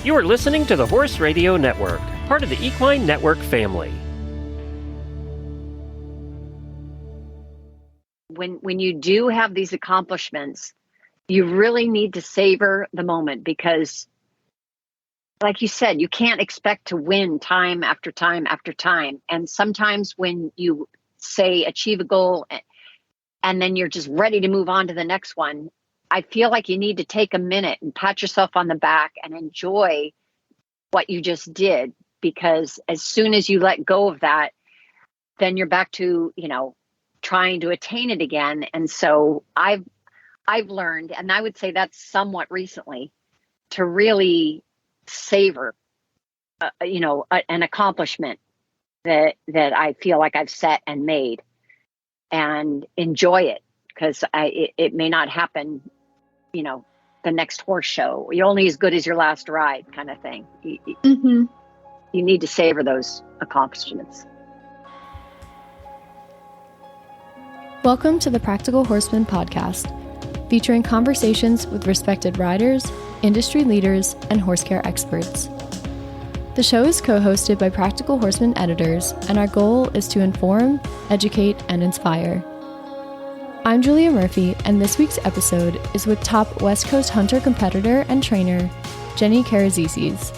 You are listening to the Horse Radio Network, part of the Equine Network family. When you do have these accomplishments, you really need to savor the moment because, like you said, you can't expect to win time after time after time. And sometimes when you say achieve a goal and then you're just ready to move on to the next one, I feel like you need to take a minute and pat yourself on the back and enjoy what you just did, because as soon as you let go of that, then you're back to, trying to attain it again. And so I've learned, and I would say that's somewhat recently, to really savor, an accomplishment that I feel like I've set and made, and enjoy it, because it may not happen, the next horse show. You're only as good as your last ride, kind of thing. You need to savor those accomplishments. Welcome to the Practical Horseman podcast, featuring conversations with respected riders, industry leaders, and horse care experts. The show is co-hosted by Practical Horseman editors, and our goal is to inform, educate, and inspire. I'm Julia Murphy, and this week's episode is with top West Coast hunter competitor and trainer, Jenny Karazissis.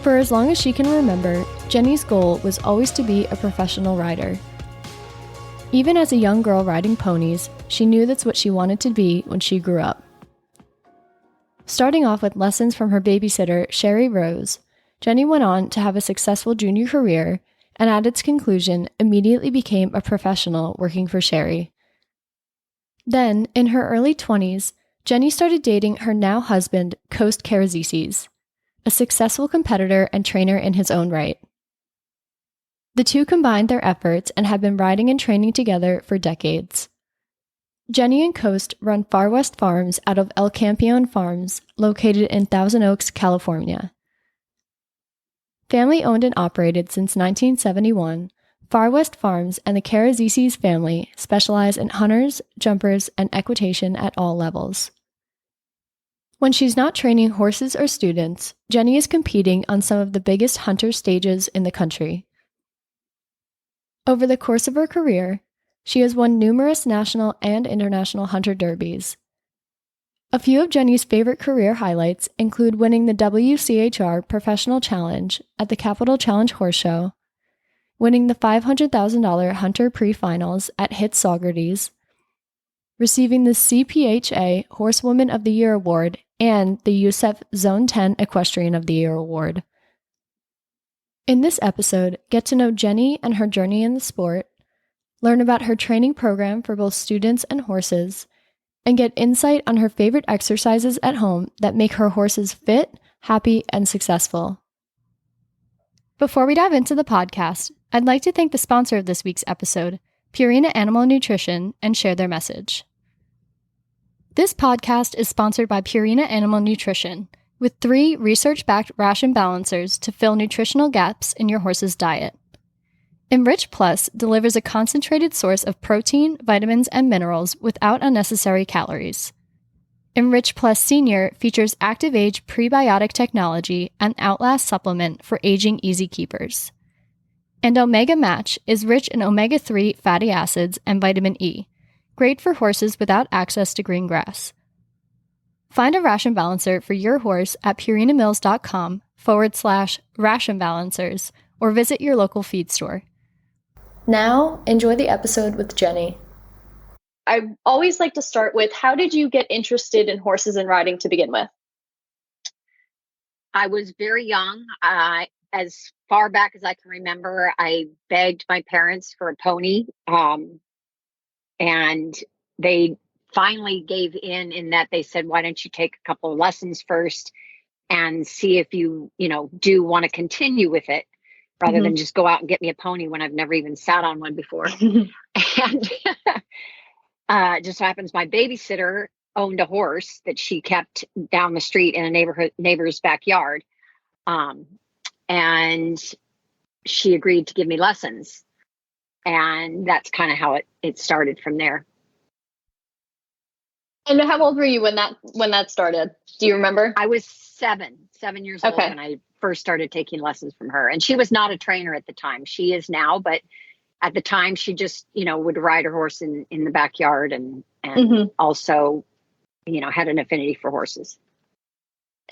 For as long as she can remember, Jenny's goal was always to be a professional rider. Even as a young girl riding ponies, she knew that's what she wanted to be when she grew up. Starting off with lessons from her babysitter, Sherry Rose, Jenny went on to have a successful junior career, and at its conclusion, immediately became a professional working for Sherry. Then, in her early 20s, Jenny started dating her now husband, Coast Karazissis, a successful competitor and trainer in his own right. The two combined their efforts and have been riding and training together for decades. Jenny and Coast run Far West Farms out of El Campeon Farms, located in Thousand Oaks, California. Family owned and operated since 1971, Far West Farms and the Karazissis family specialize in hunters, jumpers, and equitation at all levels. When she's not training horses or students, Jenny is competing on some of the biggest hunter stages in the country. Over the course of her career, she has won numerous national and international hunter derbies. A few of Jenny's favorite career highlights include winning the WCHR Professional Challenge at the Capital Challenge Horse Show, winning the $500,000 Hunter Pre-Finals at HIT Saugerties, receiving the CPHA Horsewoman of the Year Award and the USEF Zone 10 Equestrian of the Year Award. In this episode, get to know Jenny and her journey in the sport, learn about her training program for both students and horses, and get insight on her favorite exercises at home that make her horses fit, happy, and successful. Before we dive into the podcast, I'd like to thank the sponsor of this week's episode, Purina Animal Nutrition, and share their message. This podcast is sponsored by Purina Animal Nutrition, with 3 research-backed ration balancers to fill nutritional gaps in your horse's diet. Enrich Plus delivers a concentrated source of protein, vitamins, and minerals without unnecessary calories. Enrich Plus Senior features Active Age prebiotic technology and Outlast supplement for aging easy keepers. And Omega Match is rich in omega-3 fatty acids and vitamin E, great for horses without access to green grass. Find a ration balancer for your horse at purinamills.com/ration balancers or visit your local feed store. Now, enjoy the episode with Jenny. I always like to start with, how did you get interested in horses and riding to begin with? I was very young. As far back as I can remember, I begged my parents for a pony, and they finally gave in that they said, why don't you take a couple of lessons first and see if you do want to continue with it, rather than just go out and get me a pony when I've never even sat on one before. And it just so happens my babysitter owned a horse that she kept down the street in a neighbor's backyard. And she agreed to give me lessons. And that's kind of how it started from there. And how old were you when that started? Do you remember? I was 7 years old when I first started taking lessons from her. And she was not a trainer at the time. She is now, but at the time she just, would ride her horse in the backyard and also, had an affinity for horses.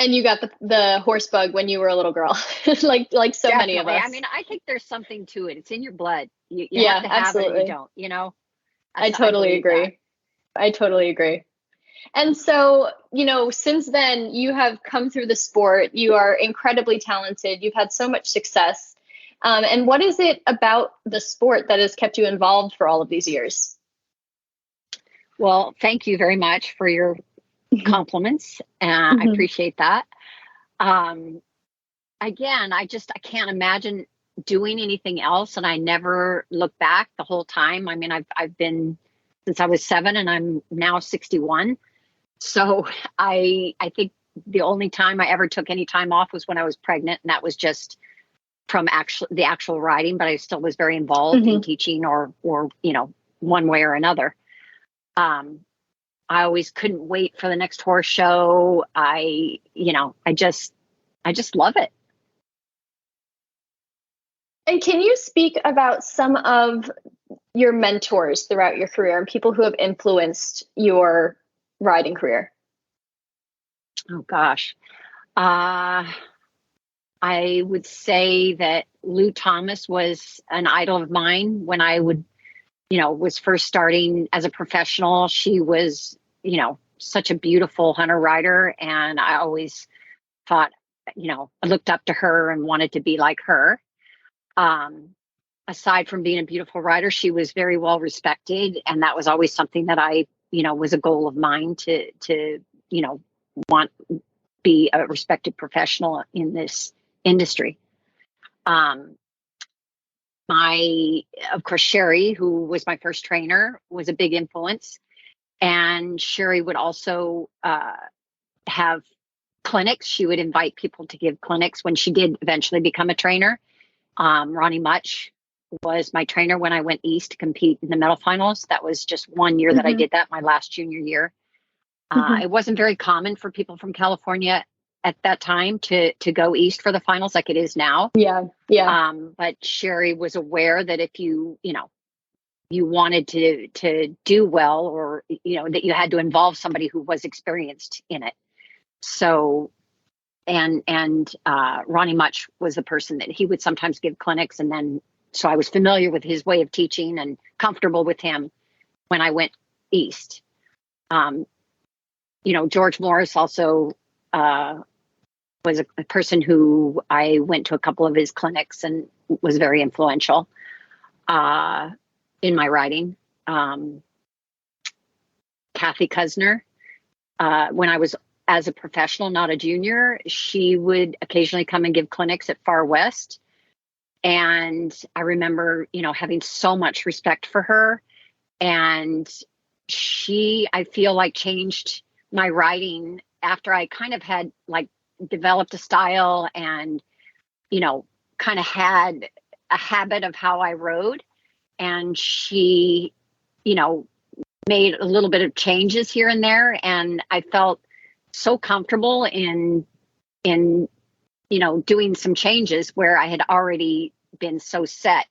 And you got the horse bug when you were a little girl, like so Definitely. many of us. I mean, I think there's something to it. It's in your blood. You yeah, have to have absolutely. it and you don't, I totally agree. I totally agree. And so, since then you have come through the sport. You are incredibly talented. You've had so much success. And what is it about the sport that has kept you involved for all of these years? Well, thank you very much for your compliments. I appreciate that. Again, I can't imagine doing anything else. And I never look back the whole time. I mean, I've been since I was 7 and I'm now 61. So I think the only time I ever took any time off was when I was pregnant. And that was just from the actual riding, but I still was very involved in teaching or, one way or another. I always couldn't wait for the next horse show. I just love it. And can you speak about some of your mentors throughout your career and people who have influenced your riding career? Oh gosh. I would say that Lou Thomas was an idol of mine when I was first starting as a professional. She was, such a beautiful hunter rider. And I always thought, I looked up to her and wanted to be like her. Aside from being a beautiful rider, she was very well respected. And that was always something that I, was a goal of mine to be a respected professional in this industry. Of course, Sherry, who was my first trainer, was a big influence. And Sherry would also have clinics. She would invite people to give clinics when she did eventually become a trainer. Ronnie Much was my trainer when I went east to compete in the medal finals. That was just 1 year that I did that, my last junior year. It wasn't very common for people from California at that time to go east for the finals like it is now. Yeah. But Sherry was aware that if you wanted to do well, or, that you had to involve somebody who was experienced in it. So, and Ronnie Much was the person that he would sometimes give clinics. And then, so I was familiar with his way of teaching and comfortable with him when I went east. George Morris also was a person who I went to a couple of his clinics and was very influential in my riding. Kathy Kuzner, when I was as a professional, not a junior, she would occasionally come and give clinics at Far West. And I remember, having so much respect for her. And she, I feel like, changed my riding after I kind of had developed a style and, kind of had a habit of how I rode. And she, made a little bit of changes here and there. And I felt so comfortable in doing some changes where I had already been so set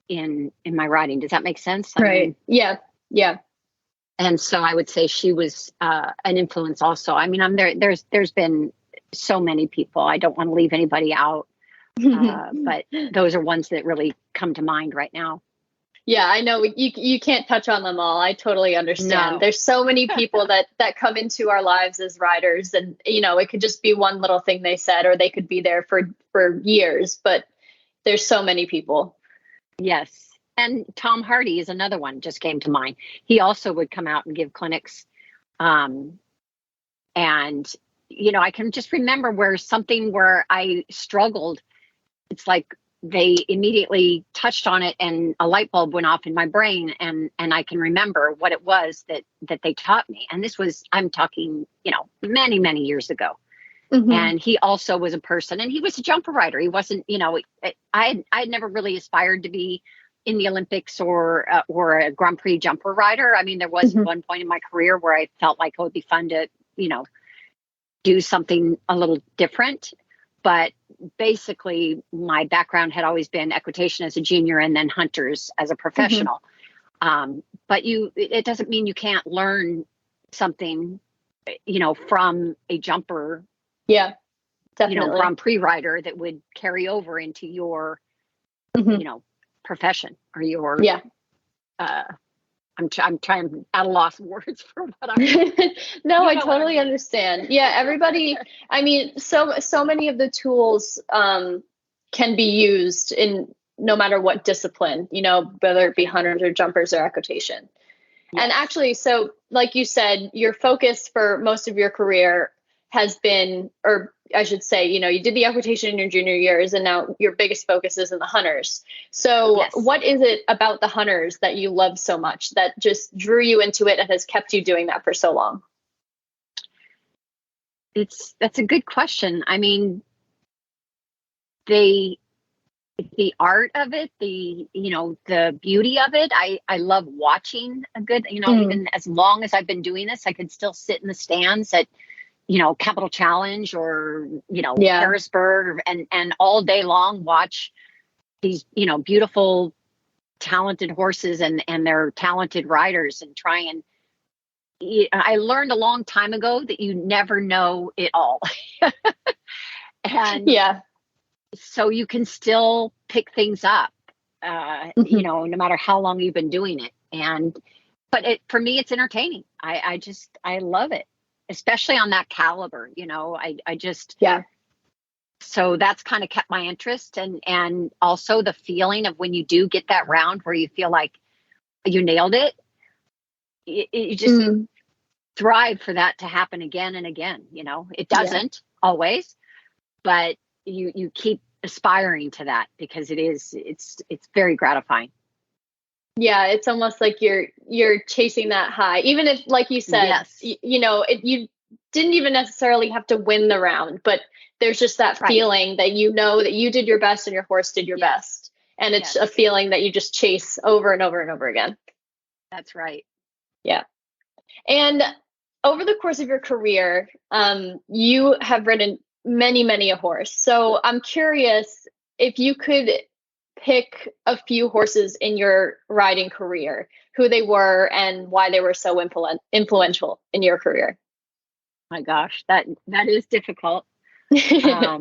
in my riding. Does that make sense? Right. Yeah. And so I would say she was an influence also. I mean, there's been so many people. I don't want to leave anybody out, but those are ones that really come to mind right now. Yeah, I know you can't touch on them all. I totally understand. No. There's so many people that come into our lives as riders, and it could just be one little thing they said, or they could be there for years, but there's so many people. Yes. And Tom Hardy is another one, just came to mind. He also would come out and give clinics. And, I can just remember where I struggled. It's like they immediately touched on it and a light bulb went off in my brain. And I can remember what it was that they taught me. And this was, I'm talking, many, many years ago. And he also was a person, and he was a jumper rider. He wasn't, I had never really aspired to be in the Olympics or a Grand Prix jumper rider. I mean, there was one point in my career where I felt like it would be fun to, do something a little different. But basically, my background had always been equitation as a junior and then hunters as a professional. But it doesn't mean you can't learn something, from a jumper. Yeah, definitely. Grand Prix rider that would carry over into your, profession or your. Yeah. I'm trying at a loss of words for what I'm. No, I totally understand. Yeah, everybody. I mean, so many of the tools can be used in no matter what discipline, whether it be hunters or jumpers or equitation. Yes. And actually, so like you said, your focus for most of your career has been, or I should say, you did the equitation in your junior years, and now your biggest focus is in the hunters. So yes. What is it about the hunters that you love so much that just drew you into it and has kept you doing that for so long? That's a good question. I mean, the art of it, the beauty of it. I love watching a good, even as long as I've been doing this, I could still sit in the stands at, Capital Challenge or, Harrisburg and all day long watch these, beautiful, talented horses and their talented riders and try and, I learned a long time ago that you never know it all. And yeah. So you can still pick things up, no matter how long you've been doing it. But for me, it's entertaining. I love it, especially on that caliber, yeah. So that's kind of kept my interest and also the feeling of when you do get that round where you feel like you nailed it, you just thrive for that to happen again and again. It doesn't always, but you keep aspiring to that because it's very gratifying. Yeah, it's almost like you're chasing that high, even if, like you said, yes. You didn't even necessarily have to win the round, but there's just that feeling that that you did your best and your horse did your best, and it's a feeling that you just chase over and over and over again. That's right. Yeah, and over the course of your career, you have ridden many a horse. So I'm curious if you could pick a few horses in your riding career, who they were and why they were so influential in your career. My gosh, that is difficult. I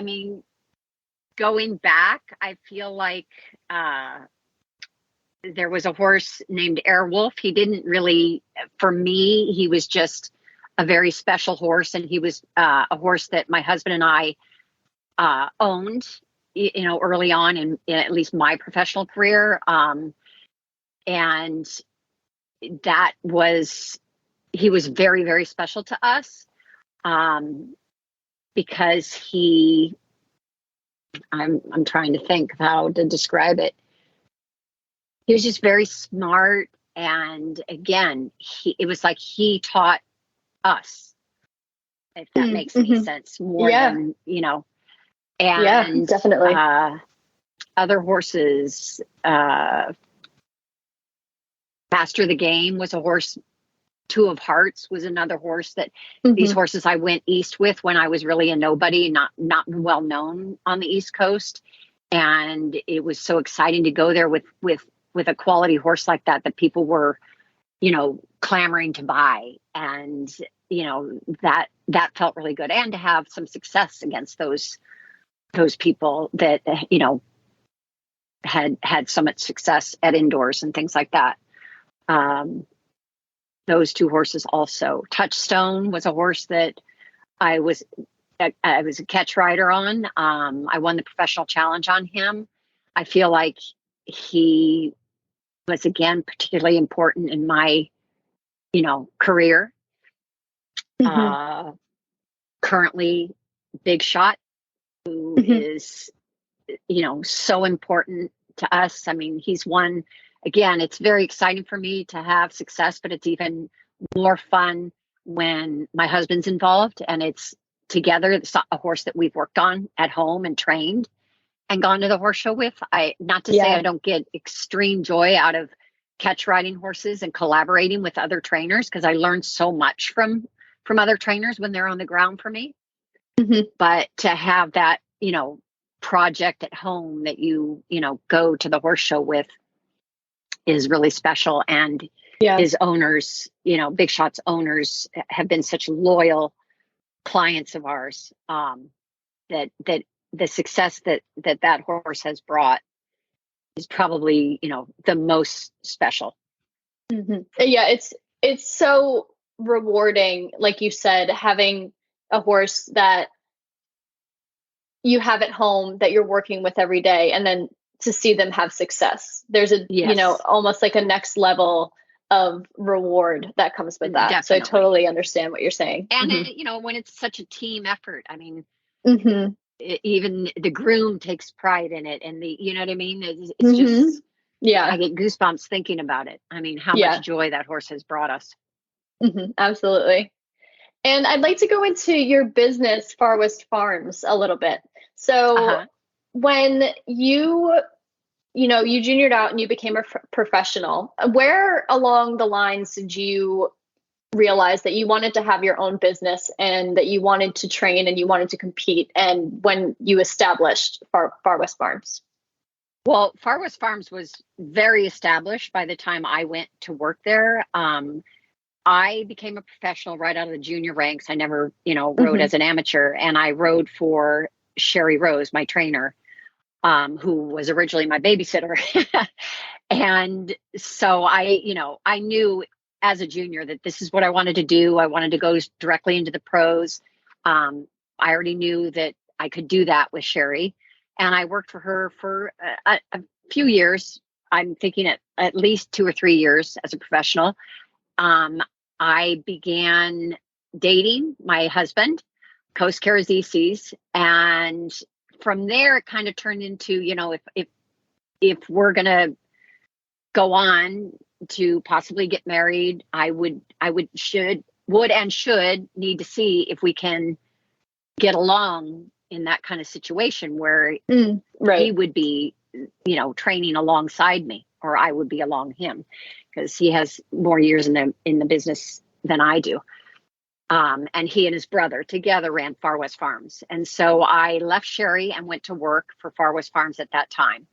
mean, going back, I feel like there was a horse named Airwolf. He didn't really, for me, he was just a very special horse, and he was a horse that my husband and I owned, early on in at least my professional career. And he was very, very special to us because I'm trying to think of how to describe it. He was just very smart. And again, it was like he taught us, if that makes any sense, more than, and definitely. Other horses, Faster the Game was a horse. Two of Hearts was another horse that these horses I went east with when I was really a nobody, not well known on the East Coast. And it was so exciting to go there with a quality horse like that people were, clamoring to buy. And, that felt really good. And to have some success against those people that, had so much success at indoors and things like that. Those two horses also. Touchstone was a horse that I was a catch rider on. I won the professional challenge on him. I feel like he was, again, particularly important in my, career. Currently, Big Shot, who is, so important to us. I mean, he's one. Again, it's very exciting for me to have success, but it's even more fun when my husband's involved and it's together. It's a horse that we've worked on at home and trained. and gone to the horse show with. Not to say I don't get extreme joy out of catch riding horses and collaborating with other trainers, because I learned so much from other trainers when they're on the ground for me. But to have that, project at home that you go to the horse show with is really special. And his owners, Big Shot's owners, have been such loyal clients of ours, that the success that horse has brought is probably, the most special. Yeah, it's so rewarding, like you said, having a horse that you have at home that you're working with every day, and then to see them have success. There's almost like a next level of reward that comes with that. Definitely. So I totally understand what you're saying. And when it's such a team effort, I mean, even the groom takes pride in it, and you know what I mean? It's just, I get goosebumps thinking about it. I mean, how much joy that horse has brought us. Absolutely. And I'd like to go into your business, Far West Farms, a little bit. So when you juniored out and you became a professional, where along the lines did you realize that you wanted to have your own business and that you wanted to train and you wanted to compete, and when you established Far West Farms? Well, Far West Farms was very established by the time I went to work there. I became a professional right out of the junior ranks. I never, rode as an amateur, and I rode for Sherry Rose, my trainer, who was originally my babysitter. And so I knew as a junior that this is what I wanted to do. I wanted to go directly into the pros. I already knew that I could do that with Sherry, and I worked for her for a few years. I'm thinking at least 2 or 3 years as a professional. I began dating my husband, Coast Karazissis, and from there it kind of turned into, if we're gonna go on to possibly get married, I would should need to see if we can get along in that kind of situation where he would be, training alongside me, or I would be along him, because he has more years in the business than I do. And he and his brother together ran Far West Farms. And so I left Sherry and went to work for Far West Farms at that time.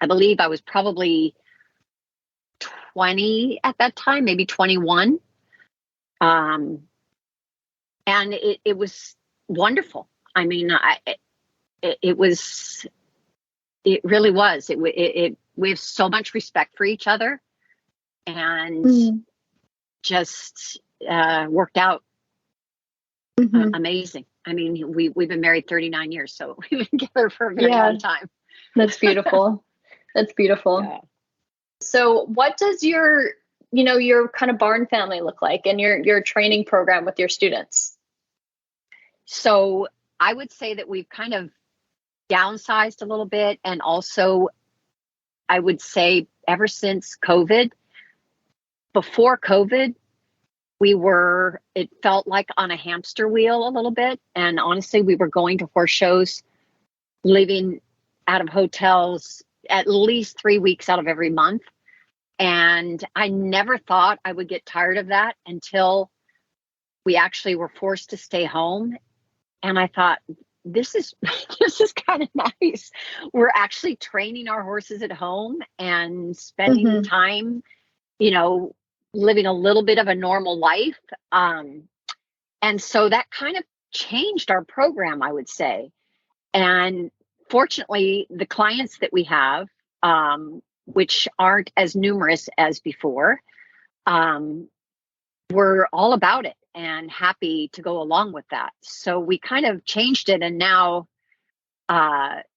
I believe I was probably 20 at that time, maybe 21. And it was wonderful. I mean, it really was. We have so much respect for each other, and just worked out amazing. I mean, we've been married 39 years, so we've been together for a very long time. That's beautiful. That's beautiful. Yeah. So what does your kind of barn family look like, and your training program with your students? So I would say that we've kind of downsized a little bit, and also I would say ever since COVID. Before COVID, it felt like on a hamster wheel a little bit. And honestly, we were going to horse shows, living out of hotels at least 3 weeks out of every month. And I never thought I would get tired of that until we actually were forced to stay home. And I thought, this is kind of nice. We're actually training our horses at home and spending time, living a little bit of a normal life. And so that kind of changed our program, I would say. And fortunately, the clients that we have, which aren't as numerous as before, were all about it and happy to go along with that. So we kind of changed it. And now,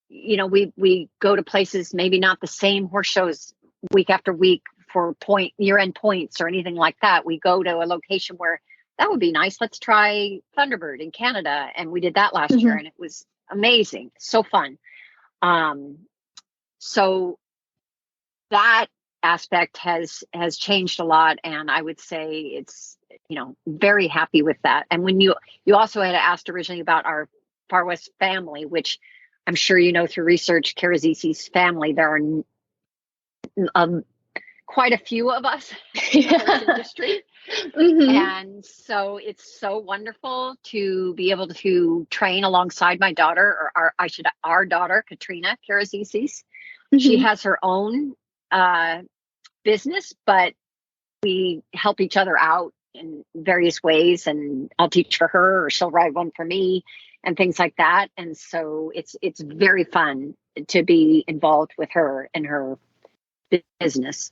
we go to places, maybe not the same horse shows week after week for year-end points or anything like that. We go to a location where that would be nice. Let's try Thunderbird in Canada. And we did that last year, and it was amazing. So fun. So that aspect has changed a lot. And I would say it's, very happy with that. And when you also had asked originally about our Far West family, which I'm sure you know through research, Karazissis family, there are quite a few of us in the horse industry. And so it's so wonderful to be able to train alongside my daughter, or our daughter, Katrina Karazissis. She has her own business, but we help each other out in various ways, and I'll teach for her or she'll ride one for me and things like that. And so it's very fun to be involved with her in her business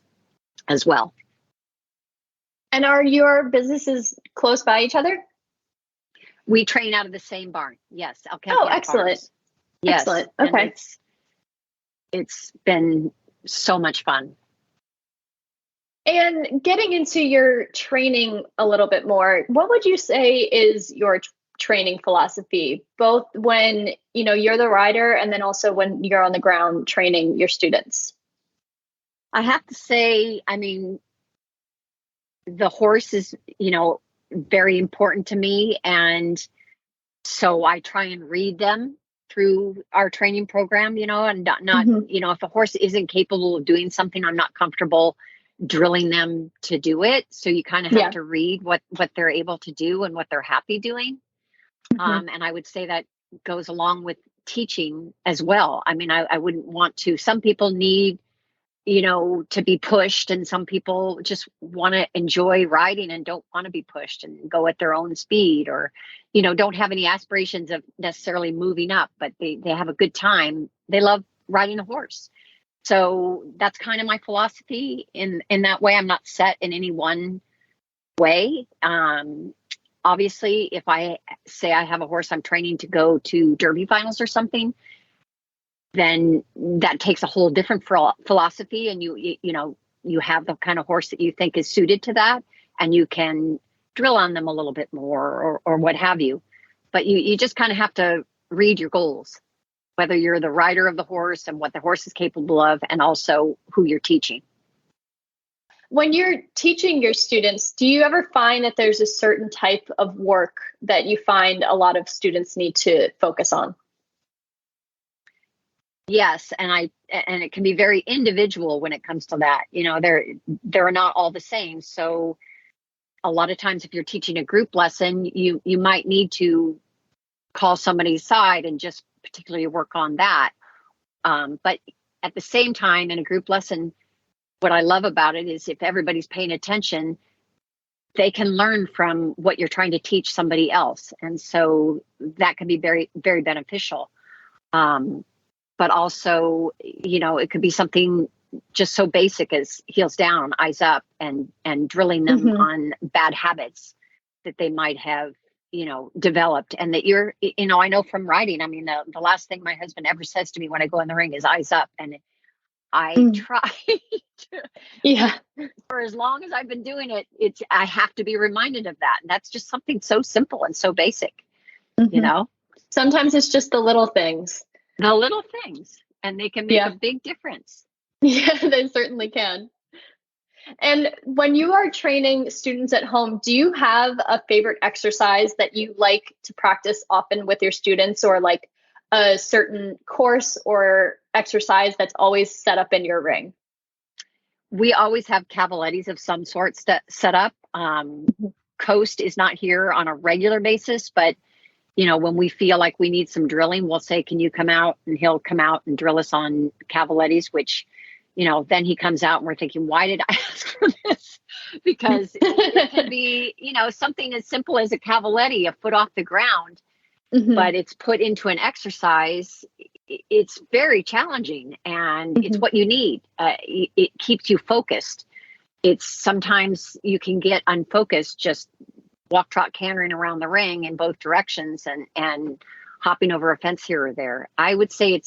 as well. And are your businesses close by each other? We train out of the same barn. Yes. Oh, excellent. Farms. Yes. Excellent. Okay. And it's been so much fun. And getting into your training a little bit more, what would you say is your training philosophy, both when, you're the rider and then also when you're on the ground training your students? I have to say, the horse is, very important to me. And so I try and read them through our training program, and not if a horse isn't capable of doing something, I'm not comfortable drilling them to do it. So you kind of have to read what they're able to do and what they're happy doing. And I would say that goes along with teaching as well. I wouldn't want to, some people need, to be pushed, and some people just want to enjoy riding and don't want to be pushed and go at their own speed, or, don't have any aspirations of necessarily moving up, but they have a good time. They love riding a horse. So that's kind of my philosophy in that way. I'm not set in any one way. Obviously, if I say I have a horse I'm training to go to Derby finals or something, then that takes a whole different philosophy. And you have the kind of horse that you think is suited to that, and you can drill on them a little bit more or what have you. But you just kind of have to read your goals, whether you're the rider of the horse and what the horse is capable of, and also who you're teaching. When you're teaching your students, do you ever find that there's a certain type of work that you find a lot of students need to focus on? Yes, and it can be very individual when it comes to that. They're not all the same. So a lot of times if you're teaching a group lesson, you might need to call somebody aside and just particularly work on that. But at the same time, in a group lesson, what I love about it is if everybody's paying attention, they can learn from what you're trying to teach somebody else. And so that can be very, very beneficial. But also, it could be something just so basic as heels down, eyes up, and drilling them on bad habits that they might have, developed. And that I know from riding, the last thing my husband ever says to me when I go in the ring is eyes up. And I try to, for as long as I've been doing it, I have to be reminded of that. And that's just something so simple and so basic, Sometimes it's just the little things. The little things, and they can make a big difference. Yeah, they certainly can. And when you are training students at home, do you have a favorite exercise that you like to practice often with your students, or like a certain course or exercise that's always set up in your ring? We always have cavalettis of some sort set up. Coast is not here on a regular basis, but when we feel like we need some drilling, we'll say, can you come out? And he'll come out and drill us on cavalettis, which, then he comes out and we're thinking, why did I ask for this? Because it can be, something as simple as a cavaletti, a foot off the ground, but it's put into an exercise. It's very challenging, and it's what you need. It keeps you focused. It's sometimes you can get unfocused, just walk, trot, cantering around the ring in both directions and hopping over a fence here or there. I would say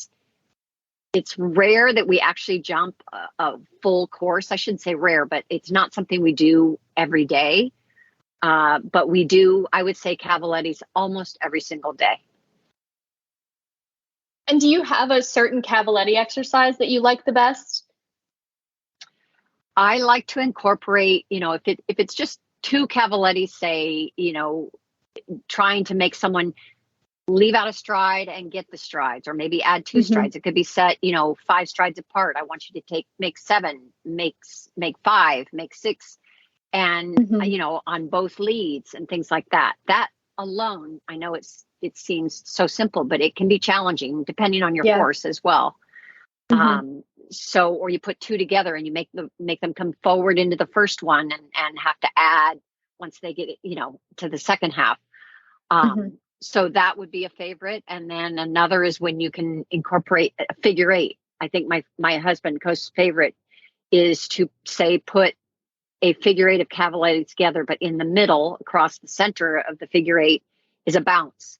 it's rare that we actually jump a full course. I shouldn't say rare, but it's not something we do every day. But we do, I would say, cavalettis almost every single day. And do you have a certain cavaletti exercise that you like the best? I like to incorporate, if it's just two cavalettis, say, trying to make someone leave out a stride and get the strides, or maybe add 2 strides. It could be set, 5 strides apart. I want you to make 7, make 5, make 6, and on both leads and things like that. That alone, I know it seems so simple, but it can be challenging depending on your horse as well. Or you put 2 together and you make them come forward into the first one and have to add once they get to the second half. So that would be a favorite. And then another is when you can incorporate a figure 8. I think my husband, Coast's favorite, is to put a figure 8 of cavaletti together, but in the middle, across the center of the figure 8, is a bounce.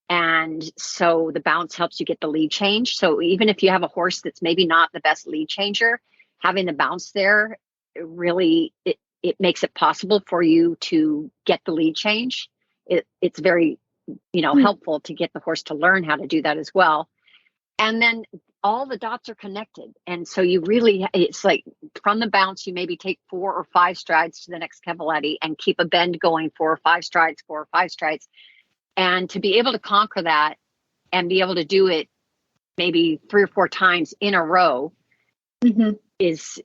And so the bounce helps you get the lead change. So even if you have a horse that's maybe not the best lead changer, having the bounce there, it makes it possible for you to get the lead change. It's very, helpful to get the horse to learn how to do that as well. And then all the dots are connected. And so it's like from the bounce, you maybe take 4 or 5 strides to the next cavaletti and keep a bend going 4 or 5 strides, 4 or 5 strides. And to be able to conquer that and be able to do it maybe 3 or 4 times in a row is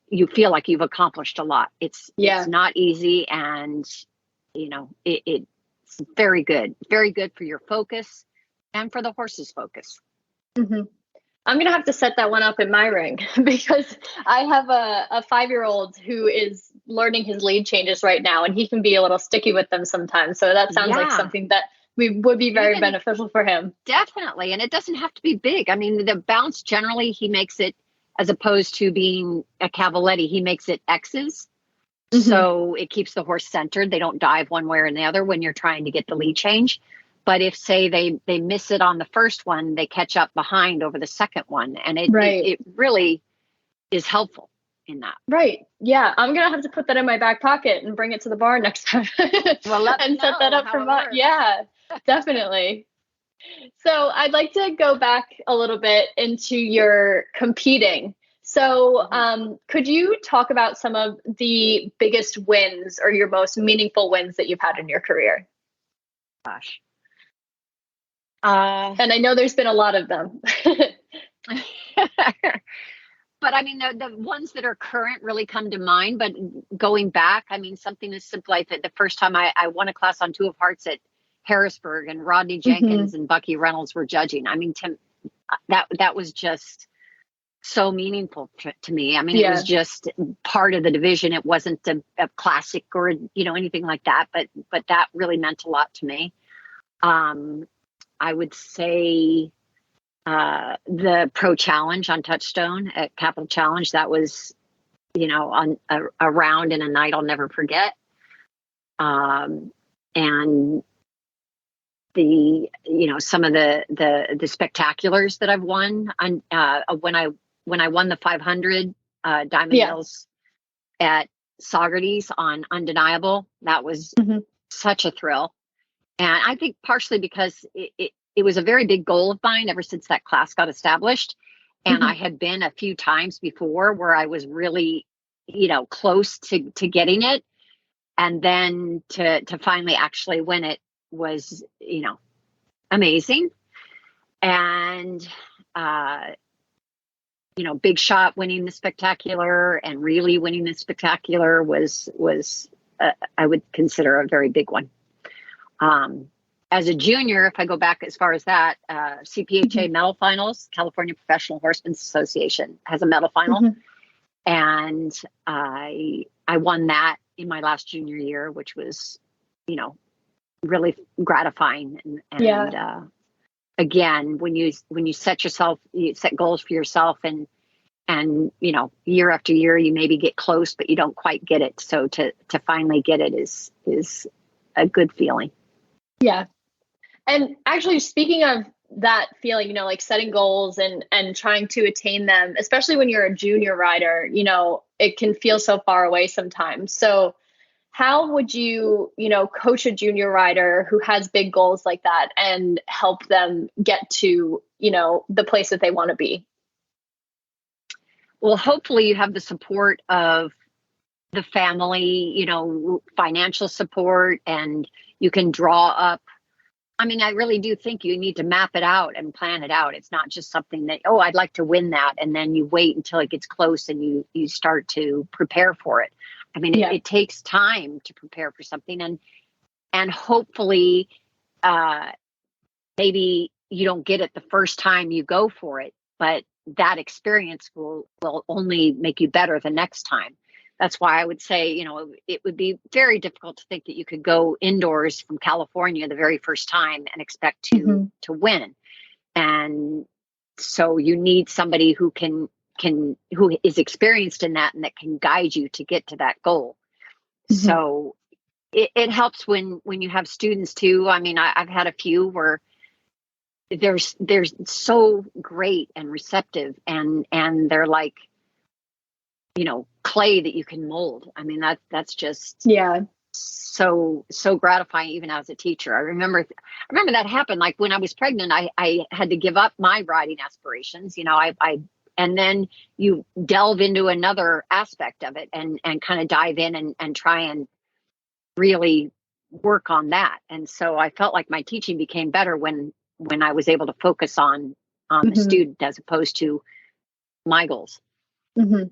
you feel like you've accomplished a lot. It's not easy, and it's very good for your focus and for the horse's focus. I'm going to have to set that one up in my ring because I have a 5-year-old who is learning his lead changes right now, and he can be a little sticky with them sometimes. So that sounds like something that would be very beneficial for him. Definitely. And it doesn't have to be big. I mean, the bounce, generally, he makes it, as opposed to being a cavaletti, he makes it X's. So it keeps the horse centered. They don't dive one way or the other when you're trying to get the lead change. But if, say, they miss it on the first one, they catch up behind over the second one. And it really is helpful in that. Right. Yeah. I'm going to have to put that in my back pocket and bring it to the barn next time. And set that up for my, definitely. So I'd like to go back a little bit into your competing. So could you talk about some of the biggest wins or your most meaningful wins that you've had in your career? Gosh. And I know there's been a lot of them. But I mean, the ones that are current really come to mind. But going back, I mean, something as simple like that. The first time I won a class on 2 of Hearts at Harrisburg, and Rodney Jenkins and Bucky Reynolds were judging. I mean, that was just so meaningful to me. I mean, it was just part of the division. It wasn't a classic or anything like that. But that really meant a lot to me. I would say the Pro Challenge on Touchstone at Capital Challenge, that was, on a round and a night I'll never forget. And some of the spectaculars that I've won on when I won the 500 Diamond Mills at Saugerties on Undeniable, that was such a thrill. And I think partially because it was a very big goal of mine ever since that class got established. And I had been a few times before where I was really, close to getting it. And then to finally actually win it was, amazing. And, Big Shot winning the spectacular and really winning the spectacular was I would consider a very big one. As a junior, if I go back as far as that, CPHA medal finals, California Professional Horsemen's Association has a medal final. And I won that in my last junior year, which was, really gratifying. And again, when you set goals for yourself and year after year, you maybe get close, but you don't quite get it. So to finally get it is a good feeling. Yeah. And actually, speaking of that feeling, like setting goals and trying to attain them, especially when you're a junior rider, it can feel so far away sometimes. So how would you, coach a junior rider who has big goals like that and help them get to, the place that they want to be? Well, hopefully you have the support of the family, financial support, and you can draw up I mean, I really do think you need to map it out and plan it out. It's not just something that, oh, I'd like to win that, and then you wait until it gets close and you start to prepare for it. I mean, it takes time to prepare for something, and hopefully, maybe you don't get it the first time you go for it, but that experience will only make you better the next time. That's why I would say, it would be very difficult to think that you could go indoors from California the very first time and expect to win. And so you need somebody who who is experienced in that and that can guide you to get to that goal. So it helps when you have students too. I mean, I've had a few where they're so great and receptive, and they're like, clay that you can mold. I mean, that's just so gratifying, even as a teacher. I remember that happened. Like when I was pregnant, I had to give up my riding aspirations. And then you delve into another aspect of it and kind of dive in and try and really work on that. And so I felt like my teaching became better when I was able to focus on the student as opposed to my goals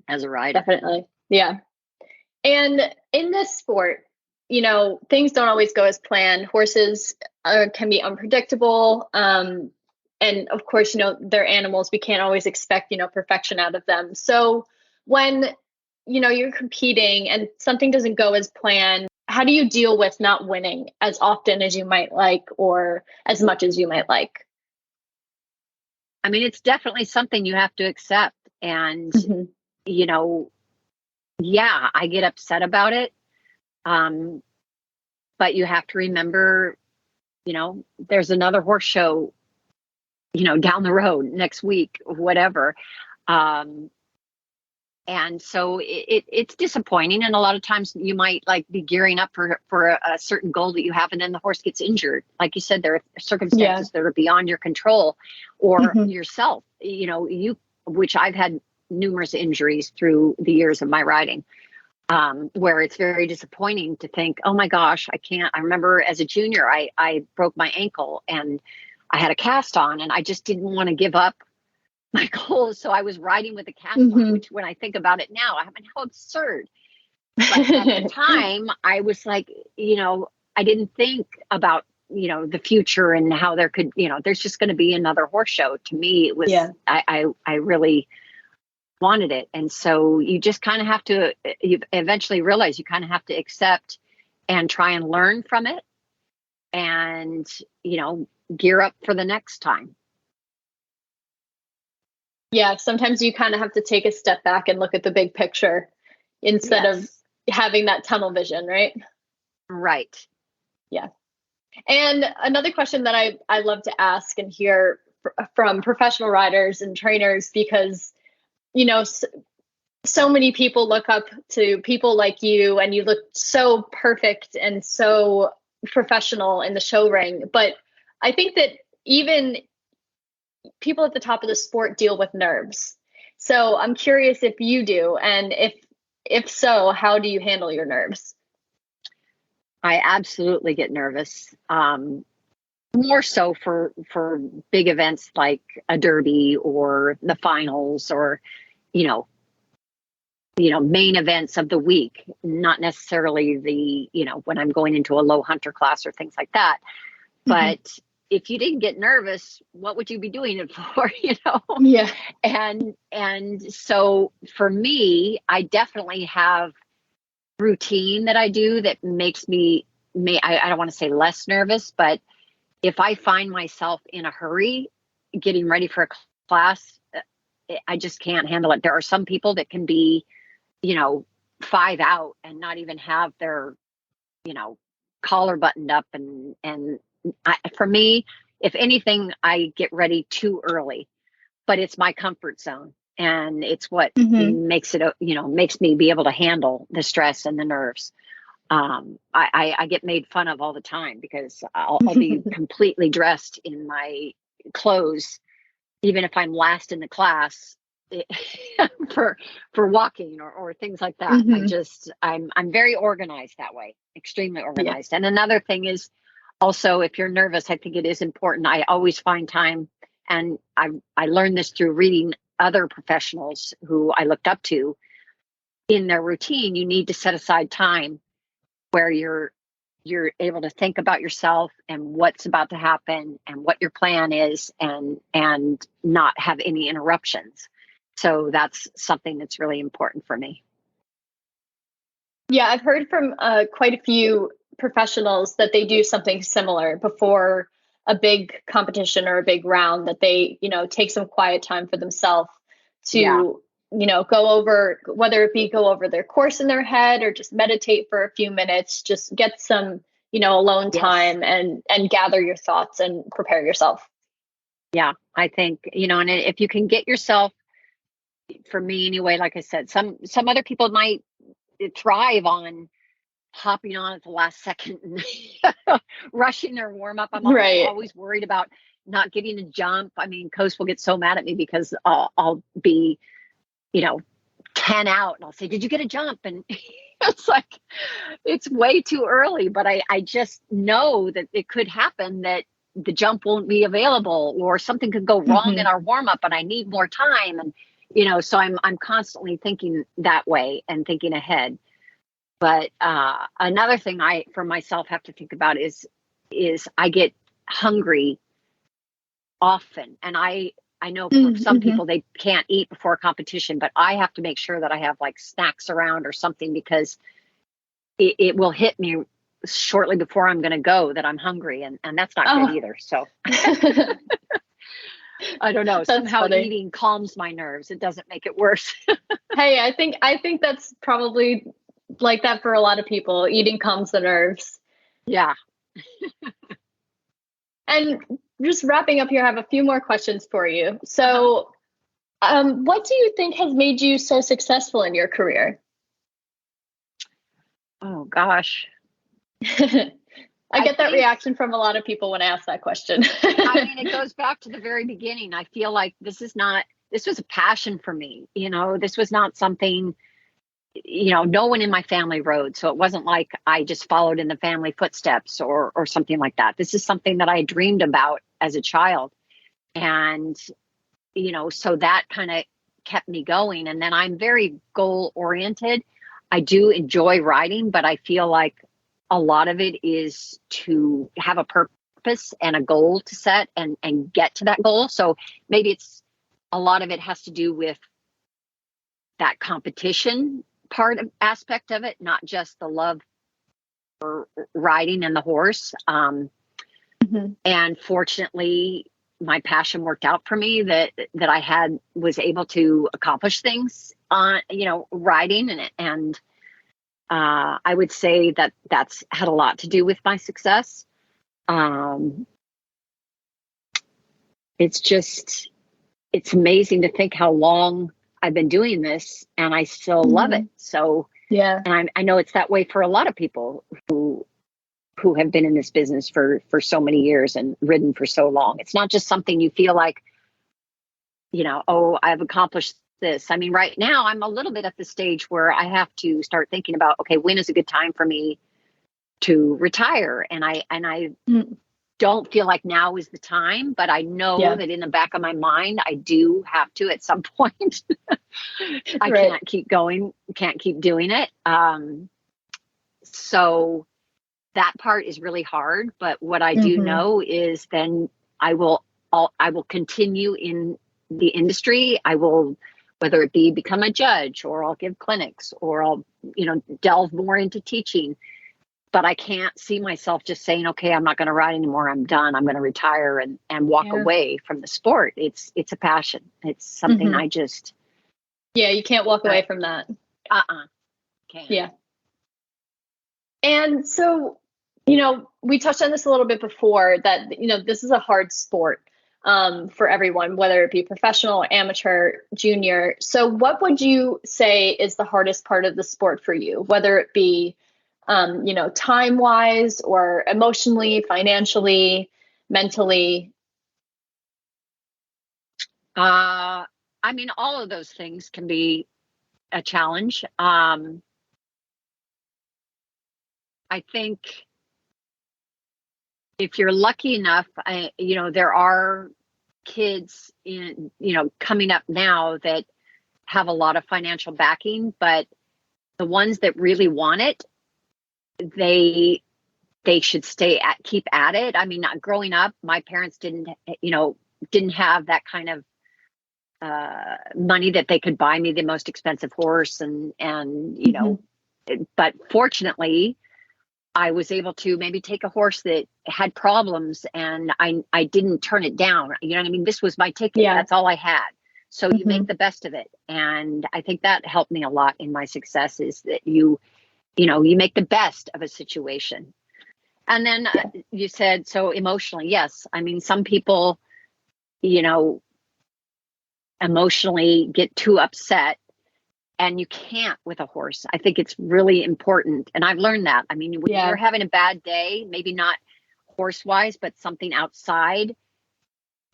as a rider. Definitely. Yeah. And in this sport, things don't always go as planned. Horses can be unpredictable. And of course, they're animals. We can't always expect, perfection out of them. So when, you're competing and something doesn't go as planned, how do you deal with not winning as often as you might like, or as much as you might like? I mean, it's definitely something you have to accept. And, I get upset about it. But you have to remember, there's another horse show, down the road next week, whatever. And so it's disappointing. And a lot of times you might be gearing up for a certain goal that you have, and then the horse gets injured. Like you said, there are circumstances that are beyond your control or yourself, which I've had numerous injuries through the years of my riding, where it's very disappointing to think, oh my gosh, I can't. I remember as a junior, I broke my ankle and I had a cast on, and I just didn't want to give up my goals. So I was riding with a cast on, which when I think about it now, I mean, how absurd. But at the time, I was like, I didn't think about, the future and how there could, there's just going to be another horse show. To me, it was, I really wanted it. And so you just kind of have to, you eventually realize you kind of have to accept and try and learn from it and, gear up for the next time. Yeah, sometimes you kind of have to take a step back and look at the big picture instead of having that tunnel vision, right? Right. Yeah. And another question that I love to ask and hear from professional riders and trainers, because, so many people look up to people like you, and you look so perfect and so professional in the show ring. But I think that even people at the top of the sport deal with nerves. So I'm curious if you do, and if so, how do you handle your nerves? I absolutely get nervous. More so for big events like a derby or the finals, or main events of the week, not necessarily the when I'm going into a low hunter class or things like that. But if you didn't get nervous, what would you be doing it for? Yeah. And so for me, I definitely have routine that I do that makes me, I don't want to say less nervous, but if I find myself in a hurry getting ready for a class, I just can't handle it. There are some people that can be, 5 out and not even have their, collar buttoned up. And for me, if anything, I get ready too early, but it's my comfort zone. And it's what makes it, makes me be able to handle the stress and the nerves. I get made fun of all the time because I'll be completely dressed in my clothes, even if I'm last in the class for walking or things like that. I'm very organized that way, extremely organized. And another thing is also, if you're nervous, I think it is important. I always find time, and I learned this through reading other professionals who I looked up to. In their routine, you need to set aside time where you're able to think about yourself and what's about to happen and what your plan is, and not have any interruptions. So that's something that's really important for me. Yeah, I've heard from quite a few professionals that they do something similar before a big competition or a big round, that they, take some quiet time for themselves to, go over, whether it be go over their course in their head or just meditate for a few minutes, just get some, alone time and gather your thoughts and prepare yourself. Yeah, I think, and if you can get yourself, for me anyway, like I said, some other people might thrive on hopping on at the last second and rushing their warm up. I'm always worried about not getting a jump. I mean, Coach will get so mad at me because I'll be, 10 out and I'll say, did you get a jump? And it's like, it's way too early, but I just know that it could happen that the jump won't be available or something could go wrong in our warm up and I need more time. And, so I'm constantly thinking that way and thinking ahead. But another thing I, for myself, have to think about is I get hungry often. And I know for some people, they can't eat before a competition, but I have to make sure that I have like snacks around or something, because it will hit me shortly before I'm going to go that I'm hungry. And that's not good either. So I don't know. Somehow eating calms my nerves. It doesn't make it worse. Hey, I think that's probably like that for a lot of people. Eating calms the nerves. Yeah. And just wrapping up here, I have a few more questions for you. So, what do you think has made you so successful in your career? Oh, gosh. I get that reaction from a lot of people when I ask that question. I mean, it goes back to the very beginning. I feel like this was a passion for me. This was not something, no one in my family rode. So it wasn't like I just followed in the family footsteps or something like that. This is something that I dreamed about as a child. And, so that kind of kept me going. And then I'm very goal oriented. I do enjoy riding, but I feel like a lot of it is to have a purpose and a goal to set and get to that goal. So maybe a lot of it has to do with that competition aspect of it, not just the love for riding and the horse. And fortunately, my passion worked out for me that I was able to accomplish things on, riding and I would say that that's had a lot to do with my success. It's amazing to think how long I've been doing this and I still love it. So, yeah. And I know it's that way for a lot of people who have been in this business for so many years and ridden for so long. It's not just something you feel like, oh, I've accomplished this. I mean, right now I'm a little bit at the stage where I have to start thinking about, okay, when is a good time for me to retire? And I don't feel like now is the time, but I know that in the back of my mind, I do have to at some point. I can't keep going, can't keep doing it. So that part is really hard. But what I do know is then I will continue in the industry. I will, whether it be become a judge or I'll give clinics or I'll, delve more into teaching. But I can't see myself just saying, okay, I'm not going to ride anymore. I'm done. I'm going to retire and walk away from the sport. It's a passion. It's something I just. Yeah, you can't walk away from that. Can't. Yeah. And so, we touched on this a little bit before that, this is a hard sport for everyone, whether it be professional, amateur, junior. So what would you say is the hardest part of the sport for you, whether it be time wise or emotionally, financially, mentally? I mean, all of those things can be a challenge. I think if you're lucky enough, there are kids coming up now that have a lot of financial backing, but the ones that really want it, they should keep at it. I mean, growing up, my parents didn't have that kind of money that they could buy me the most expensive horse, but fortunately I was able to maybe take a horse that had problems, and I didn't turn it down. You know what I mean? This was my ticket. Yeah. That's all I had. So you make the best of it. And I think that helped me a lot in my success, is that you make the best of a situation. And then you said, so emotionally, yes. I mean, some people, emotionally get too upset, and you can't with a horse. I think it's really important. And I've learned that. I mean, when you're having a bad day, maybe not horse wise, but something outside,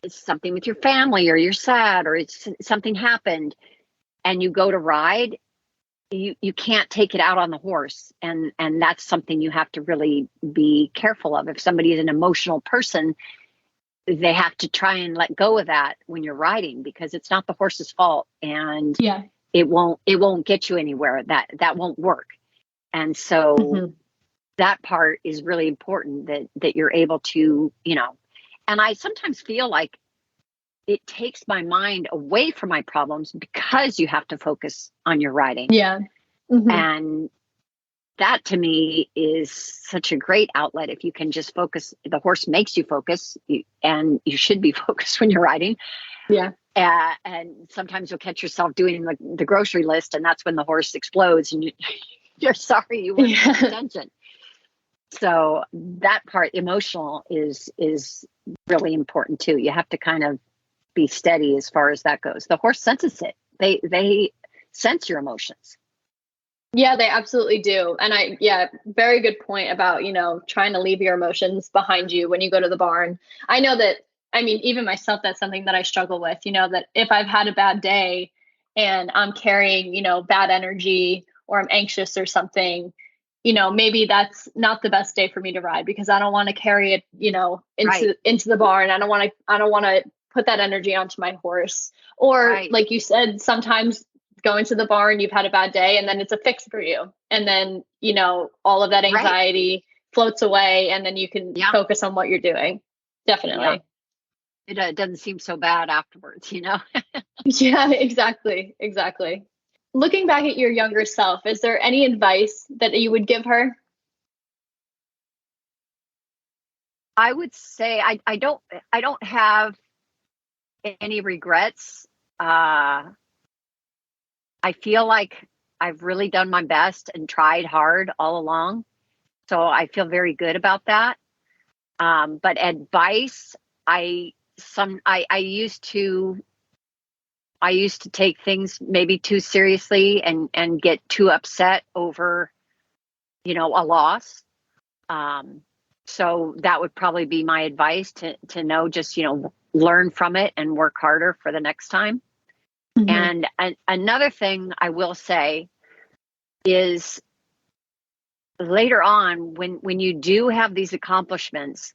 it's something with your family, or you're sad, or it's something happened, and you go to ride, you can't take it out on the horse. And that's something you have to really be careful of. If somebody is an emotional person, they have to try and let go of that when you're riding, because it's not the horse's fault. And it won't get you anywhere. That won't work. And so that part is really important, that you're able to, and I sometimes feel like it takes my mind away from my problems, because you have to focus on your riding. Yeah. And that to me is such a great outlet. If you can just focus, the horse makes you focus, and you should be focused when you're riding. Yeah. And sometimes you'll catch yourself doing the grocery list, and that's when the horse explodes, and you're sorry you weren't paying attention. So that part, emotional, is really important too. You have to kind of be steady as far as that goes. The horse senses it. They sense your emotions. Yeah, they absolutely do. And very good point about, trying to leave your emotions behind you when you go to the barn. I know that, I mean, even myself, that's something that I struggle with, that if I've had a bad day and I'm carrying, bad energy, or I'm anxious or something, maybe that's not the best day for me to ride, because I don't want to carry it, into the barn. I don't want to put that energy onto my horse. Or like you said, sometimes going to the barn, you've had a bad day, and then it's a fix for you. And then, all of that anxiety floats away, and then you can focus on what you're doing. Definitely. Yeah. It doesn't seem so bad afterwards, Yeah, exactly. Looking back at your younger self, is there any advice that you would give her? I would say I don't have any regrets. I feel like I've really done my best and tried hard all along. So I feel very good about that. But advice, I used to take things maybe too seriously and get too upset over, a loss. So that would probably be my advice, to know, just, learn from it and work harder for the next time. And another thing I will say is, later on, when you do have these accomplishments,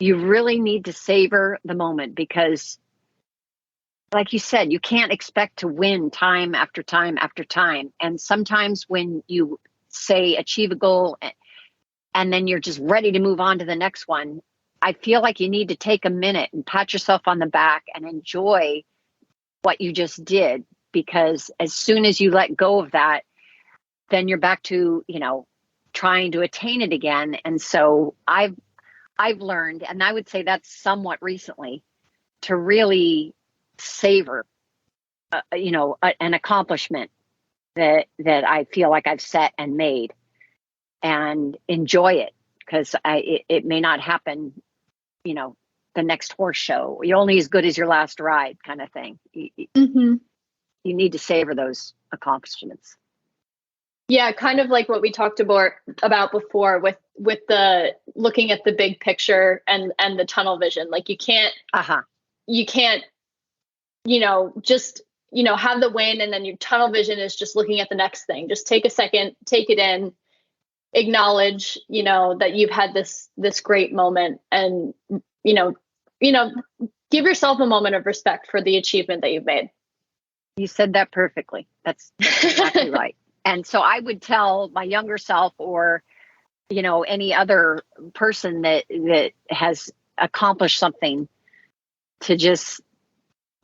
you really need to savor the moment, because, like you said, you can't expect to win time after time after time. And sometimes when you achieve a goal, and then you're just ready to move on to the next one, I feel like you need to take a minute and pat yourself on the back and enjoy what you just did, because as soon as you let go of that, then you're back to, trying to attain it again. And so I've learned, and I would say that's somewhat recently, to really savor, an accomplishment that I feel like I've set and made, and enjoy it, because it may not happen, the next horse show. You're only as good as your last ride, kind of thing. You need to savor those accomplishments. Yeah, kind of like what we talked about before with the looking at the big picture and the tunnel vision. Like you can't, just, have the win, and then your tunnel vision is just looking at the next thing. Just take a second, take it in, acknowledge, that you've had this great moment, and, give yourself a moment of respect for the achievement that you've made. You said that perfectly. That's exactly right. And so I would tell my younger self, or, any other person that has accomplished something, to just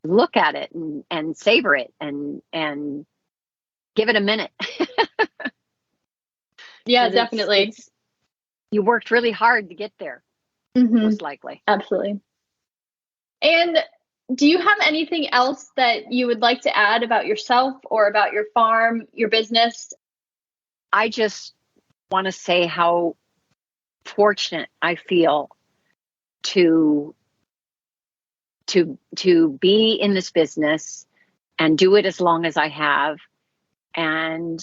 look at it and savor it and give it a minute. Yeah, definitely. You worked really hard to get there, most likely. Absolutely. And do you have anything else that you would like to add about yourself or about your farm, your business? I just want to say how fortunate I feel to be in this business and do it as long as I have, and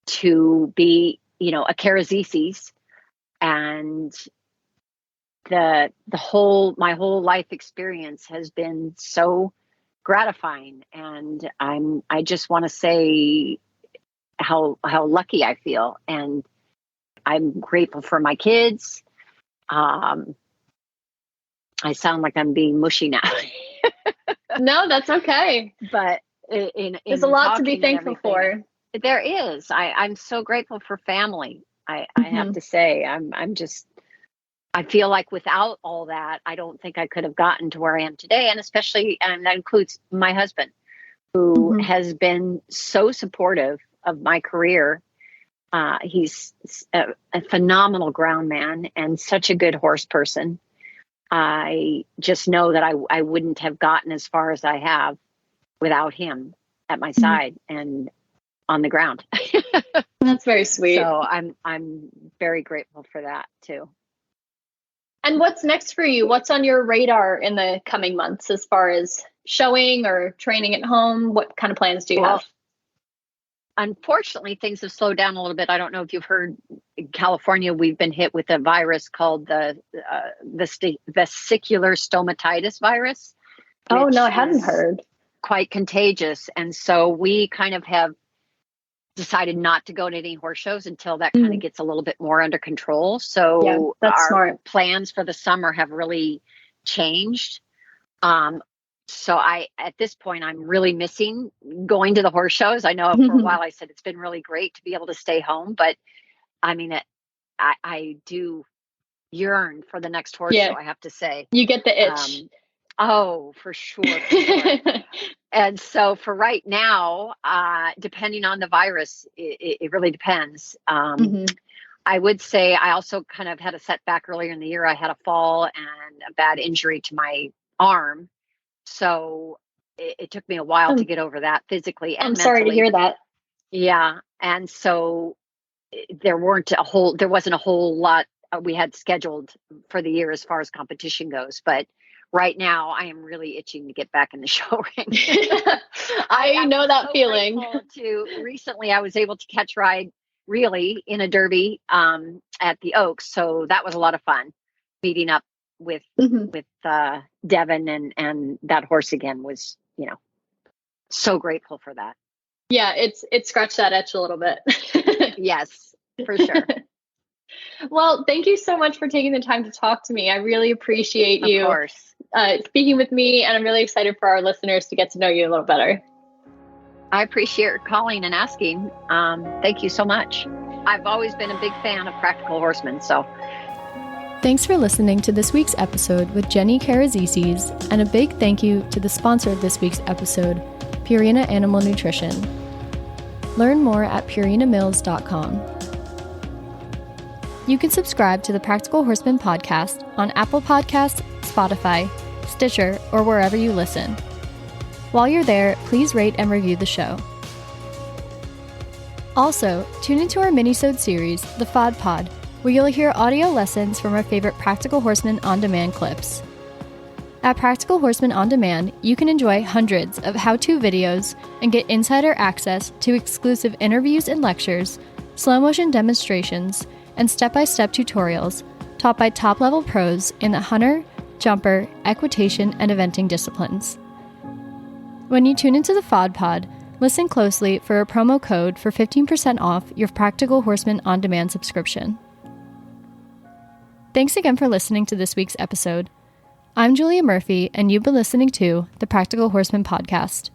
to be, a Karazissis, and my whole life experience has been so gratifying. And I just want to say how lucky I feel, and I'm grateful for my kids. I sound like I'm being mushy now. No, that's okay. But there's a lot to be thankful for. There is. I'm so grateful for family. I have to say, I feel like without all that, I don't think I could have gotten to where I am today. And that includes my husband, who has been so supportive of my career. He's a phenomenal ground man and such a good horse person. I just know that I wouldn't have gotten as far as I have without him at my side and on the ground. That's very sweet. So I'm very grateful for that too. And what's next for you? What's on your radar in the coming months as far as showing or training at home? What kind of plans do you have? Unfortunately, things have slowed down a little bit. I don't know if you've heard, in California, we've been hit with a virus called the vesicular stomatitis virus. Oh, no, I hadn't heard. Quite contagious. And so we kind of have decided not to go to any horse shows until that kind of gets a little bit more under control. So that's our smart. Plans for the summer have really changed. So at this point, I'm really missing going to the horse shows. I know for a while I said it's been really great to be able to stay home, but I mean, I do yearn for the next horse show, I have to say. You get the itch. Oh, for sure. And so for right now, depending on the virus, it really depends. I would say I also kind of had a setback earlier in the year. I had a fall and a bad injury to my arm. So it took me a while to get over that physically and mentally. Sorry to hear that. Yeah. And so there wasn't a whole lot we had scheduled for the year as far as competition goes. But right now I am really itching to get back in the show ring. I know that feeling. Recently I was able to catch ride really in a derby at the Oaks. So that was a lot of fun. Meeting up with Devin and that horse again was, so grateful for that. Yeah, it scratched that itch a little bit. Yes, for sure. Well, thank you so much for taking the time to talk to me. I really appreciate you speaking with me, and I'm really excited for our listeners to get to know you a little better. I appreciate your calling and asking. Thank you so much. I've always been a big fan of Practical Horseman, so. Thanks for listening to this week's episode with Jenny Karazissis, and a big thank you to the sponsor of this week's episode, Purina Animal Nutrition. Learn more at purinamills.com. You can subscribe to the Practical Horseman podcast on Apple Podcasts, Spotify, Stitcher, or wherever you listen. While you're there, please rate and review the show. Also, tune into our mini-sode series, The FOD Pod, where you'll hear audio lessons from our favorite Practical Horseman on-demand clips. At Practical Horseman On Demand, you can enjoy hundreds of how-to videos and get insider access to exclusive interviews and lectures, slow-motion demonstrations, and step-by-step tutorials taught by top-level pros in the hunter, jumper, equitation, and eventing disciplines. When you tune into the FOD Pod, Listen closely for a promo code for 15% off your Practical Horseman on-demand subscription. Thanks again for listening to this week's episode. I'm Julia Murphy, and you've been listening to the Practical Horseman podcast.